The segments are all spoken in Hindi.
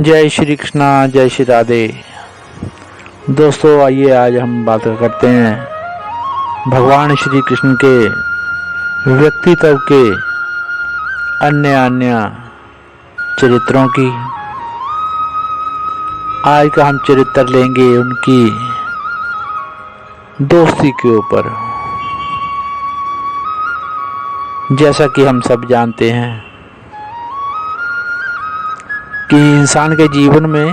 जय श्री कृष्णा, जय श्री राधे। दोस्तों, आइए आज हम बात करते हैं भगवान श्री कृष्ण के व्यक्तित्व के अन्य अन्य चरित्रों की। आज का हम चरित्र लेंगे उनकी दोस्ती के ऊपर। जैसा कि हम सब जानते हैं कि इंसान के जीवन में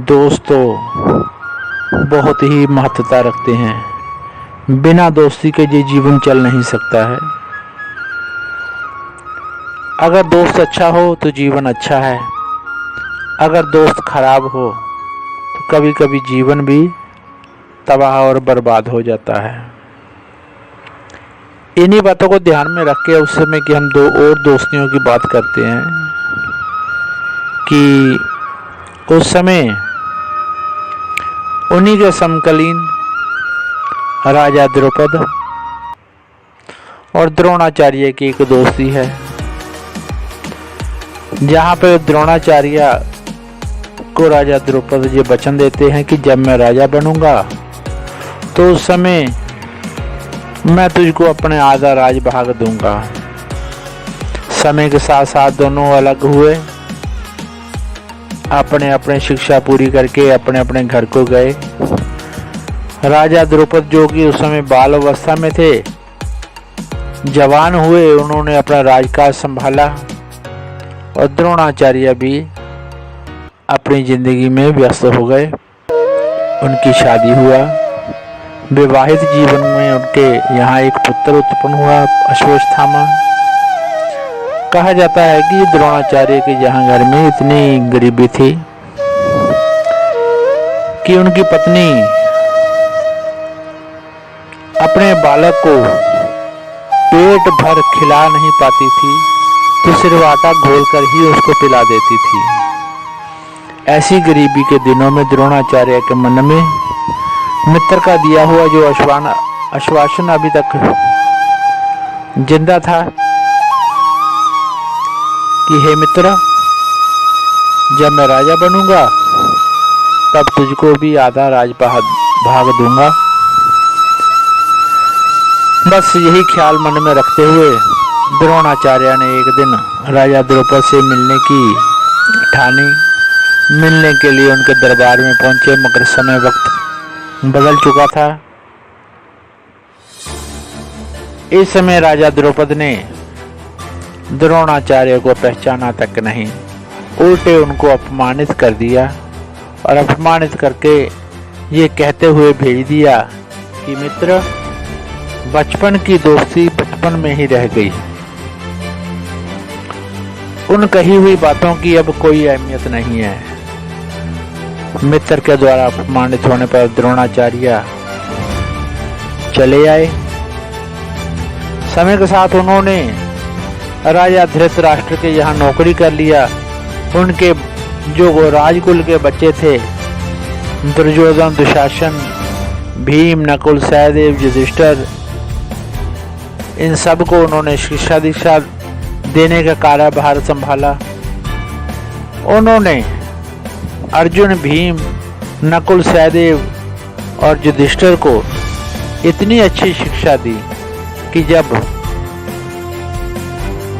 दोस्त तो बहुत ही महत्वता रखते हैं। बिना दोस्ती के ये जीवन चल नहीं सकता है। अगर दोस्त अच्छा हो तो जीवन अच्छा है, अगर दोस्त खराब हो तो कभी कभी जीवन भी तबाह और बर्बाद हो जाता है। इन्हीं बातों को ध्यान में रख के उस समय कि हम दो और दोस्तियों की बात करते हैं कि उस समय उन्हीं के समकालीन राजा द्रौपद और द्रोणाचार्य की एक दोस्ती है, जहाँ पे द्रोणाचार्य को राजा द्रौपद ये वचन देते हैं कि जब मैं राजा बनूंगा तो उस समय मैं तुझको अपने आधा राज भाग दूंगा। समय के साथ साथ दोनों अलग हुए, अपने अपने शिक्षा पूरी करके अपने अपने घर को गए। राजा द्रौपद जो कि उस समय बाल अवस्था में थे, जवान हुए, उन्होंने अपना राजकाज संभाला और द्रोणाचार्य भी अपनी जिंदगी में व्यस्त हो गए। उनकी शादी हुआ, विवाहित जीवन में उनके यहाँ एक पुत्र उत्पन्न हुआ, अश्वत्थामा। कहा जाता है कि द्रोणाचार्य के जहाँ घर में इतनी गरीबी थी कि उनकी पत्नी अपने बालक को पेट भर खिला नहीं पाती थी तो सिर्फ आटा घोलकर ही उसको पिला देती थी। ऐसी गरीबी के दिनों में द्रोणाचार्य के मन में मित्र का दिया हुआ जो आश्वासन अभी तक जिंदा था कि हे मित्र, जब मैं राजा बनूंगा तब तुझको भी आधा राज भाग दूंगा। बस यही ख्याल मन में रखते हुए द्रोणाचार्य ने एक दिन राजा द्रौपद से मिलने की ठानी। मिलने के लिए उनके दरबार में पहुंचे, मगर समय वक्त बदल चुका था। इस समय राजा द्रौपद ने द्रोणाचार्य को पहचाना तक नहीं, उल्टे उनको अपमानित कर दिया और अपमानित करके ये कहते हुए भेज दिया कि मित्र, बचपन की दोस्ती बचपन में ही रह गई। उन कही हुई बातों की अब कोई अहमियत नहीं है। मित्र के द्वारा अपमानित होने पर द्रोणाचार्य चले आए। समय के साथ उन्होंने राजा धृतराष्ट्र के यहाँ नौकरी कर लिया। उनके जो राजकुल के बच्चे थे, दुर्योधन, दुशासन, भीम, नकुल, सहदेव, युधिष्ठिर, इन सब को उन्होंने शिक्षा दीक्षा देने का कार्यभार संभाला। उन्होंने अर्जुन, भीम, नकुल, सहदेव और युधिष्ठिर को इतनी अच्छी शिक्षा दी कि जब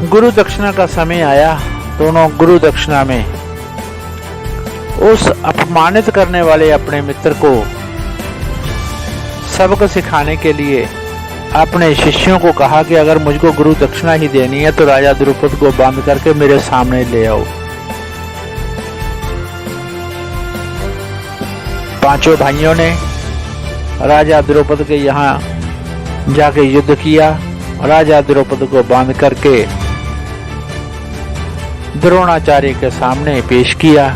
गुरु दक्षिणा का समय आया, दोनों गुरु दक्षिणा में उस अपमानित करने वाले अपने मित्र को सबक सिखाने के लिए अपने शिष्यों को कहा कि अगर मुझको गुरु दक्षिणा ही देनी है तो राजा द्रौपद को बांध करके मेरे सामने ले आओ। पांचों भाइयों ने राजा द्रौपद के यहाँ जाके युद्ध किया। राजा द्रौपद को बांध करके द्रोणाचार्य के सामने पेश किया।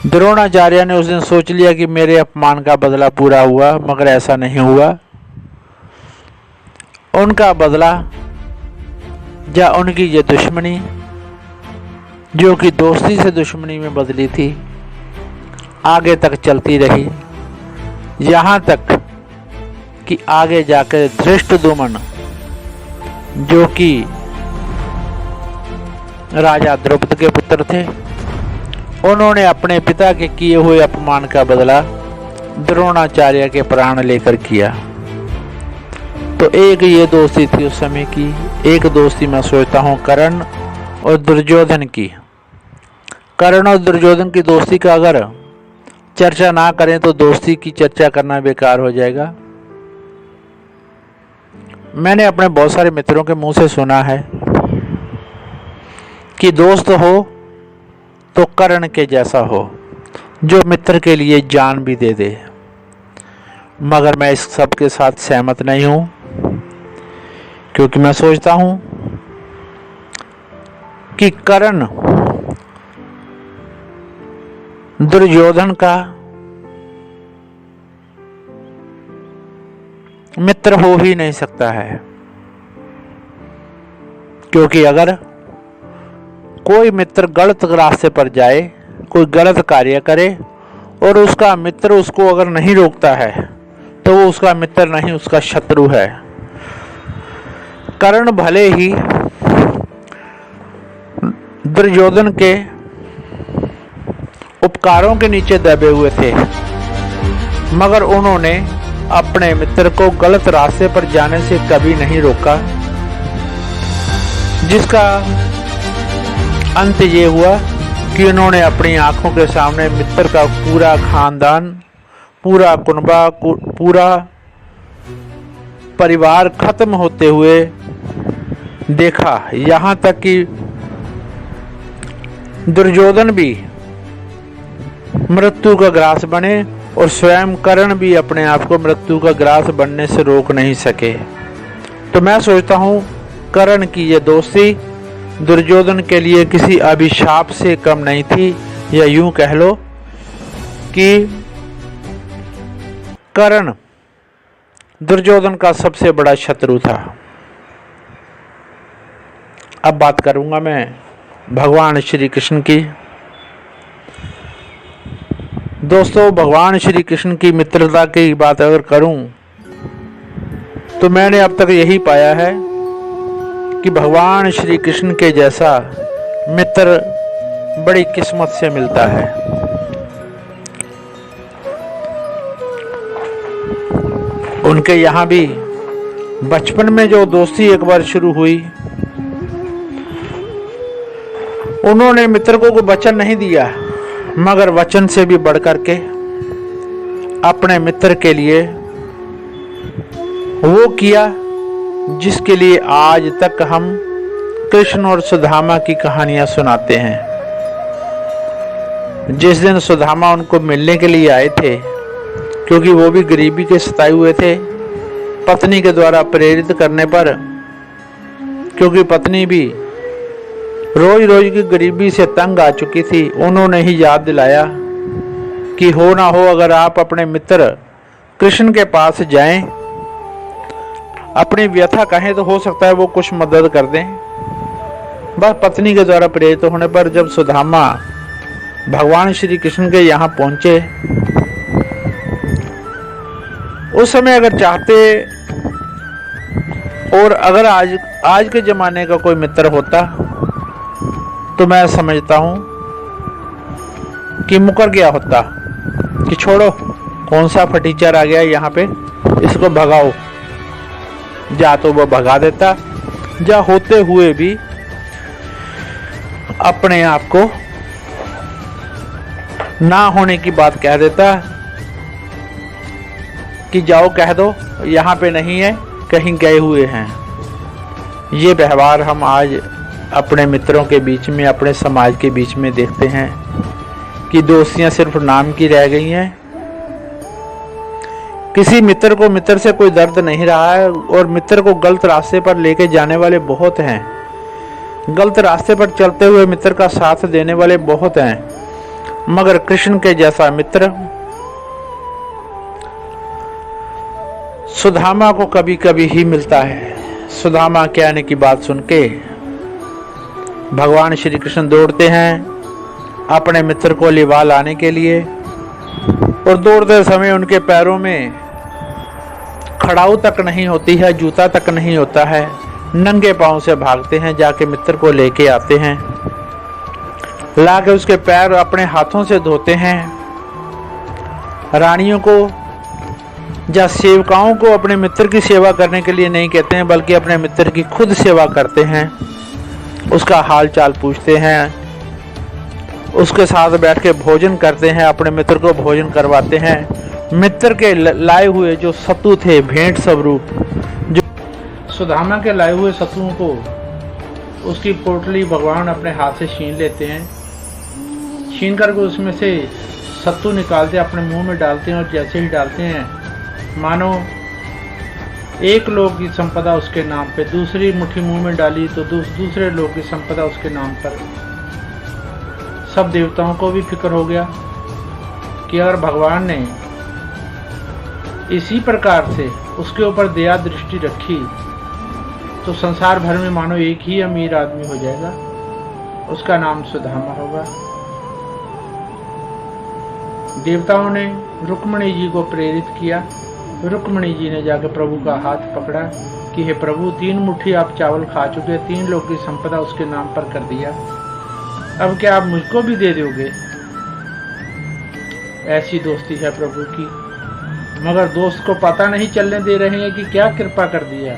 द्रोणाचार्य ने उस दिन सोच लिया कि मेरे अपमान का बदला पूरा हुआ, मगर ऐसा नहीं हुआ। उनका बदला या उनकी ये दुश्मनी, जो कि दोस्ती से दुश्मनी में बदली थी, आगे तक चलती रही। यहाँ तक कि आगे जाकर धृष्टद्युम्न, जो कि राजा द्रुपद के पुत्र थे। उन्होंने अपने पिता के किए हुए अपमान का बदला द्रोणाचार्य के प्राण लेकर किया। तो एक ये दोस्ती थी उस समय की। एक दोस्ती मैं सोचता हूँ कर्ण और दुर्योधन की। कर्ण और दुर्योधन की दोस्ती का अगर चर्चा ना करें तो दोस्ती की चर्चा करना बेकार हो जाएगा। मैंने अपने बहुत सारे मित्रों के मुंह से सुना है कि दोस्त हो तो कर्ण के जैसा हो, जो मित्र के लिए जान भी दे दे। मगर मैं इस सब के साथ सहमत नहीं हूं, क्योंकि मैं सोचता हूं कि कर्ण दुर्योधन का मित्र हो ही नहीं सकता है। क्योंकि अगर कोई मित्र गलत रास्ते पर जाए, कोई गलत कार्य करे और उसका मित्र उसको अगर नहीं रोकता है तो वो उसका मित्र नहीं, उसका शत्रु है। कर्ण भले ही दुर्योधन के उपकारों के नीचे दबे हुए थे, मगर उन्होंने अपने मित्र को गलत रास्ते पर जाने से कभी नहीं रोका, जिसका अंत ये हुआ कि उन्होंने अपनी आंखों के सामने मित्र का पूरा खानदान, पूरा कुनबा, पूरा परिवार खत्म होते हुए देखा। यहाँ तक कि दुर्योधन भी मृत्यु का ग्रास बने और स्वयं कर्ण भी अपने आप को मृत्यु का ग्रास बनने से रोक नहीं सके। तो मैं सोचता हूँ कर्ण की ये दोस्ती दुर्योधन के लिए किसी अभिशाप से कम नहीं थी, या यूं कह लो कि कर्ण दुर्योधन का सबसे बड़ा शत्रु था। अब बात करूंगा मैं भगवान श्री कृष्ण की। दोस्तों, भगवान श्री कृष्ण की मित्रता की बात अगर करूं तो मैंने अब तक यही पाया है कि भगवान श्री कृष्ण के जैसा मित्र बड़ी किस्मत से मिलता है। उनके यहाँ भी बचपन में जो दोस्ती एक बार शुरू हुई, उन्होंने मित्र को कोई वचन नहीं दिया, मगर वचन से भी बढ़कर के अपने मित्र के लिए वो किया जिसके लिए आज तक हम कृष्ण और सुदामा की कहानियां सुनाते हैं। जिस दिन सुदामा उनको मिलने के लिए आए थे, क्योंकि वो भी गरीबी के सताए हुए थे, पत्नी के द्वारा प्रेरित करने पर, क्योंकि पत्नी भी रोज रोज की गरीबी से तंग आ चुकी थी, उन्होंने ही याद दिलाया कि हो ना हो अगर आप अपने मित्र कृष्ण के पास जाएं, अपनी व्यथा कहें तो हो सकता है वो कुछ मदद कर दें। बस पत्नी के द्वारा प्रेरित होने पर जब सुदामा भगवान श्री कृष्ण के यहाँ पहुंचे, उस समय अगर चाहते और अगर आज के जमाने का कोई मित्र होता तो मैं समझता हूं कि मुकर गया होता कि छोड़ो, कौन सा फटीचर आ गया यहाँ पे, इसको भगाओ। जा तो वो भगा देता, जा होते हुए भी अपने आप को ना होने की बात कह देता कि जाओ कह दो यहाँ पे नहीं है, कहीं गए हुए हैं। ये व्यवहार हम आज अपने मित्रों के बीच में, अपने समाज के बीच में देखते हैं कि दोस्तियां सिर्फ नाम की रह गई हैं। किसी मित्र को मित्र से कोई दर्द नहीं रहा है और मित्र को गलत रास्ते पर लेके जाने वाले बहुत हैं। गलत रास्ते पर चलते हुए मित्र का साथ देने वाले बहुत हैं, मगर कृष्ण के जैसा मित्र सुदामा को कभी कभी ही मिलता है। सुदामा के आने की बात सुन के भगवान श्री कृष्ण दौड़ते हैं अपने मित्र को लिवा लाने के लिए, और दौड़ते समय उनके पैरों में खड़ाऊ तक नहीं होती है, जूता तक नहीं होता है, नंगे पांव से भागते हैं, जाके मित्र को लेके आते हैं। ला के उसके पैर अपने हाथों से धोते हैं। रानियों को या सेवकाओं को अपने मित्र की सेवा करने के लिए नहीं कहते हैं, बल्कि अपने मित्र की खुद सेवा करते हैं, उसका हाल चाल पूछते हैं, उसके साथ बैठ के भोजन करते हैं, अपने मित्र को भोजन करवाते हैं। मित्र के लाए हुए जो सत्तू थे भेंट स्वरूप, जो सुदामा के लाए हुए सत्तुओं को उसकी पोटली भगवान अपने हाथ से छीन लेते हैं। छीन करके उसमें से सत्तू निकालते अपने मुंह में डालते हैं, और जैसे ही डालते हैं मानो एक लोग की संपदा उसके नाम पे, दूसरी मुट्ठी मुंह में डाली तो दूसरे लोग की संपदा उसके नाम पर। सब देवताओं को भी फिक्र हो गया कि अगर भगवान ने इसी प्रकार से उसके ऊपर दया दृष्टि रखी तो संसार भर में मानो एक ही अमीर आदमी हो जाएगा, उसका नाम सुदामा होगा। देवताओं ने रुक्मिणी जी को प्रेरित किया। रुक्मिणी जी ने जाकर प्रभु का हाथ पकड़ा कि हे प्रभु, 3 मुट्ठी आप चावल खा चुके, 3 लोग की संपदा उसके नाम पर कर दिया, अब क्या आप मुझको भी दे दोगे? ऐसी दोस्ती है प्रभु की। मगर दोस्त को पता नहीं चलने दे रहे हैं कि क्या कृपा कर दिया।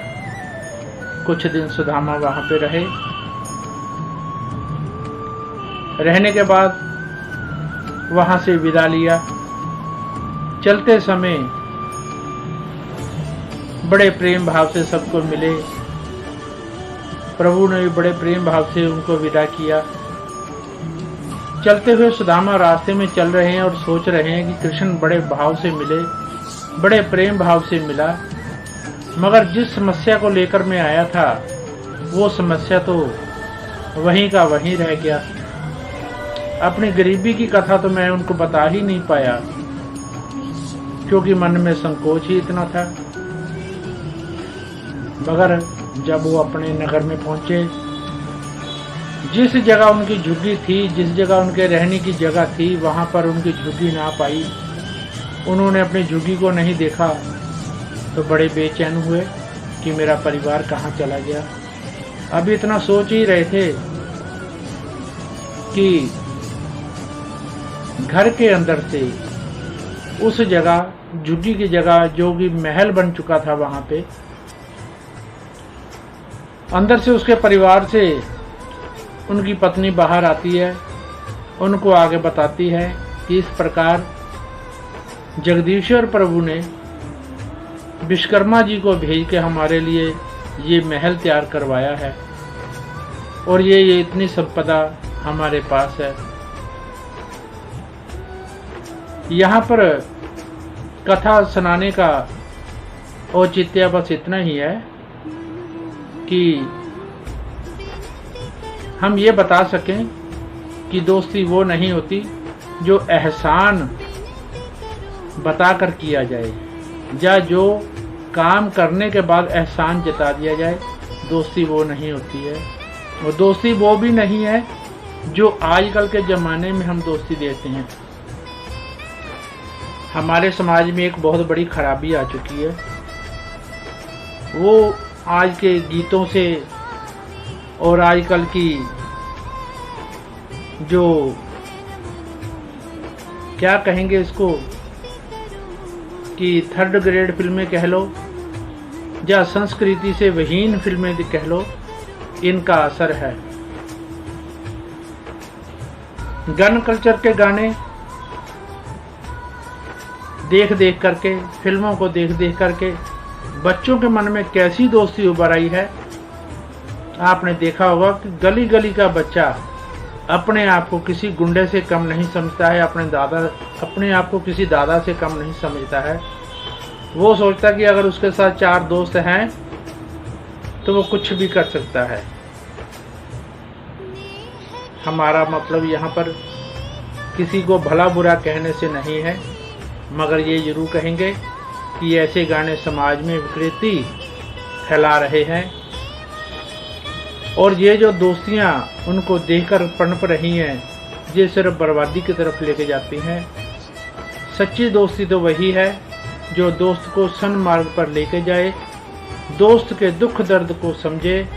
कुछ दिन सुदामा वहां पे रहे। रहने के बाद वहां से विदा लिया। चलते समय बड़े प्रेम भाव से सबको मिले। प्रभु ने बड़े प्रेम भाव से उनको विदा किया। चलते हुए सुदामा रास्ते में चल रहे हैं और सोच रहे हैं कि कृष्ण बड़े भाव से मिले, बड़े प्रेम भाव से मिला, मगर जिस समस्या को लेकर मैं आया था वो समस्या तो वहीं का वहीं रह गया। अपनी गरीबी की कथा तो मैं उनको बता ही नहीं पाया, क्योंकि मन में संकोच ही इतना था। मगर जब वो अपने नगर में पहुंचे, जिस जगह उनकी झुग्गी थी, जिस जगह उनके रहने की जगह थी, वहां पर उनकी झुग्गी ना पाई। उन्होंने अपनी झुग्गी को नहीं देखा तो बड़े बेचैन हुए कि मेरा परिवार कहाँ चला गया। अभी इतना सोच ही रहे थे कि घर के अंदर से उस जगह, झुग्गी की जगह जो कि महल बन चुका था, वहां पे अंदर से उसके परिवार से उनकी पत्नी बाहर आती है, उनको आगे बताती है कि इस प्रकार जगदीश्वर प्रभु ने विश्वकर्मा जी को भेज के हमारे लिए ये महल तैयार करवाया है, और ये इतनी संपदा हमारे पास है। यहाँ पर कथा सुनाने का औचित्य बस इतना ही है कि हम ये बता सकें कि दोस्ती वो नहीं होती जो एहसान बताकर किया जाए, या जो काम करने के बाद एहसान जता दिया जाए। दोस्ती वो नहीं होती है। और दोस्ती वो भी नहीं है जो आजकल के ज़माने में हम दोस्ती देते हैं। हमारे समाज में एक बहुत बड़ी खराबी आ चुकी है, वो आज के गीतों से और आजकल की जो क्या कहेंगे इसको कि 3rd ग्रेड फिल्में कह लो या संस्कृति से विहीन फिल्में कह लो, इनका असर है। गन कल्चर के गाने देख देख करके, फिल्मों को देख देख करके बच्चों के मन में कैसी दोस्ती उभर आई है। आपने देखा होगा कि गली गली का बच्चा अपने आप को किसी गुंडे से कम नहीं समझता है, अपने आप को किसी दादा से कम नहीं समझता है। वो सोचता कि अगर उसके साथ 4 दोस्त हैं तो वो कुछ भी कर सकता है। हमारा मतलब यहाँ पर किसी को भला बुरा कहने से नहीं है, मगर ये जरूर कहेंगे कि ऐसे गाने समाज में विकृति फैला रहे हैं, और ये जो दोस्तियाँ उनको देखकर पनप रही हैं, ये सिर्फ बर्बादी की तरफ लेके जाती हैं। सच्ची दोस्ती तो वही है जो दोस्त को सन्मार्ग पर लेके जाए, दोस्त के दुख दर्द को समझे,